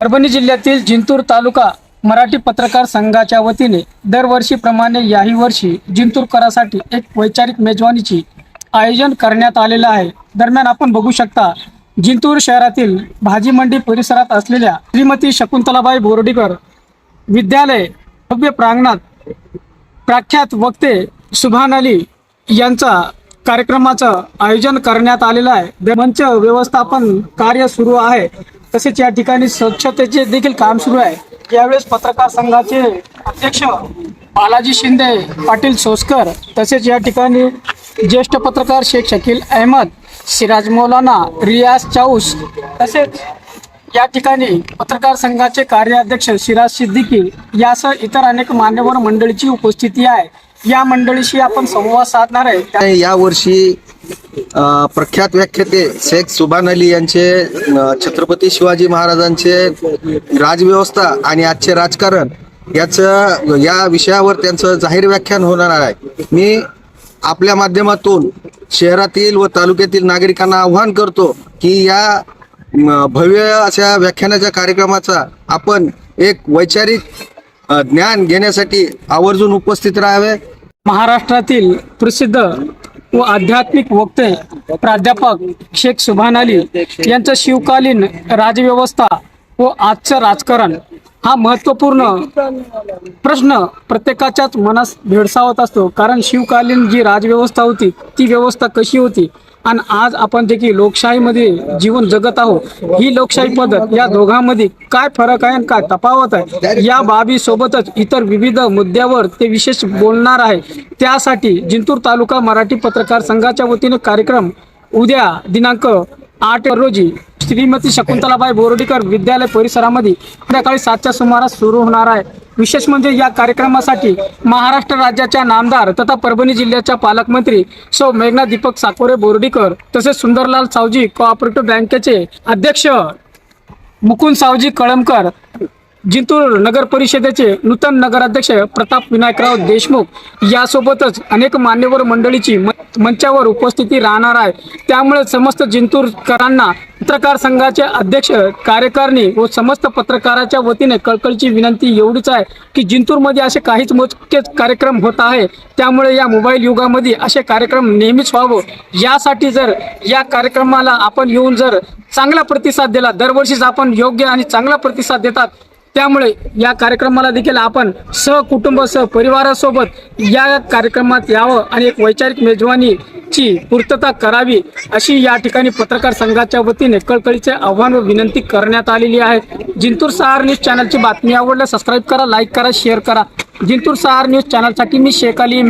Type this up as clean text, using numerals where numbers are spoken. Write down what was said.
परभणी जिल्ह्यातील जिंतूर तालुका मराठी पत्रकार संघाच्या वतीने दरवर्षीप्रमाणे याही वर्षी जिंतूरकरांसाठी एक वैचारिक मेजवानीची आयोजन करण्यात आलेलं आहे। दरम्यान आपण बघू शकता जिंतूर शहरातील भाजी मंडी परिसरात असलेल्या श्रीमती शकुंतलाबाई बोर्डीकर विद्यालय भव्य प्रांगणात प्रख्यात वक्ते सुभान अली यांचा कार्यक्रमाचं आयोजन करण्यात आलेलं आहे। मंच व्यवस्थापन कार्य सुरू आहे, तसेच या ठिकाणी स्वच्छतेचे देखील काम सुरू आहे। यावेळेस पत्रकार संघाचे अध्यक्ष बालाजी शिंदे पाटील सोस्कर, तसेच या ठिकाणी ज्येष्ठ पत्रकार शेख शकील अहमद, सिराज मौलाना, रियाज चाऊस, तसेच या ठिकाणी पत्रकार संघाचे कार्याध्यक्ष सिराज सिद्दीकी यासह इतर अनेक मान्यवर मंडळीची उपस्थिती आहे। या मंडळीशी आपण संवाद साधणार आहे। या वर्षी प्रख्यात व्याख्याते शेख सुभान अली यांचे छत्रपती शिवाजी महाराजांचे राजव्यवस्था आणि आजचे राजकारण या विषयावर त्यांचं जाहीर व्याख्यान होणार आहे। मी आपल्या माध्यमातून शहरातील व तालुक्यातील नागरिकांना आवाहन करतो की या भव्य अशा व्याख्यानाच्या कार्यक्रमाचा आपण एक वैचारिक ज्ञान घेण्यासाठी आवर्जून उपस्थित राहावे। महाराष्ट्रातील प्रसिद्ध व आध्यात्मिक वक्ते प्राध्यापक शेख सुभान अली यांचं शिवकालीन राजव्यवस्था व आजचं राजकारण हा महत्त्वपूर्ण प्रश्न प्रत्येकाच्याच मनास भेडसावत असतो। कारण शिवकालीन जी राजव्यवस्था होती ती व्यवस्था कशी होती आणि आज आपण जे की लोकशाहीमध्ये जीवन जगत आहोत, ही लोकशाही पद्धत या दोघांमध्ये काय फरक आहे आणि काय तफावत आहे, या बाबी सोबतच इतर विविध मुद्द्यावर ते विशेष बोलणार आहे। त्यासाठी जिंतूर तालुका मराठी पत्रकार संघाच्या वतीने कार्यक्रम उद्या दिनांक 8 रोजी श्रीमती शकुंतलाबाई बोर्डीकर विद्यालय परिसरामध्ये संध्याकाळी 7च्या सुमारास सुरू होणार आहे। विशेष म्हणजे या कार्यक्रमासाठी महाराष्ट्र राज्याच्या नामदार तथा परभणी जिल्ह्याच्या पालकमंत्री सौ मेघना दीपक साकोरे बोर्डीकर, तसेच सुंदरलाल सावजी कोऑपरेटिव्ह बँकेचे अध्यक्ष मुकुंद सावजी कळमकर, जिंतूर नगर परिषदेचे नूतन नगराध्यक्ष प्रताप विनायकराव देशमुख यासोबतच अनेक मान्यवर मंडळीची मंचावर उपस्थिती राहणार आहे। त्यामुळे समस्त जिंतूरकरांना पत्रकार संघाचे अध्यक्ष, कार्यकारिणी व समस्त पत्रकाराच्या वतीने कळकळीची विनंती एवढीच आहे की जिंतूरमध्ये असे काहीच मोजकेच कार्यक्रम होत आहे, त्यामुळे या मोबाईल युगामध्ये असे कार्यक्रम नेहमीच व्हावं। यासाठी जर या कार्यक्रमाला आपण येऊन जर चांगला प्रतिसाद दिला, दरवर्षीच आपण योग्य आणि चांगला प्रतिसाद देतात, त्यामुळे या कार्यक्रमाला देखील आपण सहकुटुंब परिवारासोबत या कार्यक्रमात यावं आणि एक वैचारिक मेजवानीची पूर्तता करावी, अशी या ठिकाणी पत्रकार संघाच्या वतीने कळकळीचे आव्हान व विनंती करण्यात आलेली आहे। जिंतूर सहार न्यूज चॅनलची बातमी आवडल्यास सबस्क्राईब करा, लाईक करा, शेअर करा। जिंतूर सहार न्यूज चॅनलसाठी मी शेख अली।